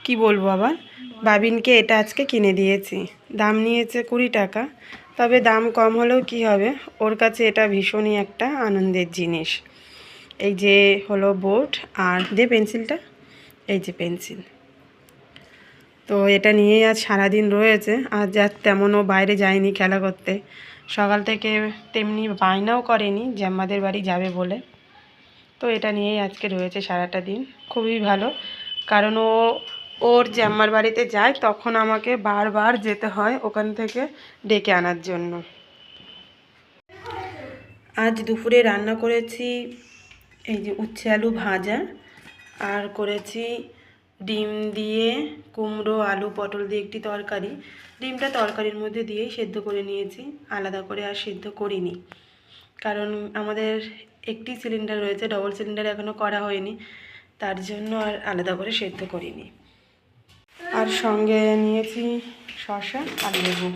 কি বলবো আবার, বাবিনকে এটা আজকে কিনে দিয়েছি। দাম নিয়েছে 20 টাকা, তবে দাম কম হলেও কি হবে, ওর কাছে এটা ভীষণই একটা আনন্দের জিনিস। এই যে হলো বোর্ড, আর যে পেন্সিলটা, এই যে পেন্সিল। তো এটা নিয়েই আজ সারাদিন রয়েছে। আজ আর তেমনও বাইরে যায়নি খেলা করতে, সকাল থেকে তেমনি বায়নাও করেনি যে আমাদের বাড়ি যাবে বলে। তো এটা নিয়েই আজকে রয়েছে সারাটা দিন। খুবই ভালো, কারণ ওর জ্যাম্মার বাড়িতে যায় তখন আমাকে বারবার যেতে হয় ওখান থেকে ডেকে আনার জন্য। আজ দুপুরে রান্না করেছি এই যে উচ্ছে আলু ভাজা, আর করেছি ডিম দিয়ে কুমড়ো আলু পটল দিয়ে একটি তরকারি। ডিমটা তরকারির মধ্যে দিয়েই সেদ্ধ করে নিয়েছি, আলাদা করে আর সেদ্ধ করিনি, কারণ আমাদের একটি সিলিন্ডার রয়েছে, ডবল সিলিন্ডার এখনও করা হয়নি, তার জন্য আর আলাদা করে সেদ্ধ করিনি। আর সঙ্গে নিয়েছি শসা আর লেবু।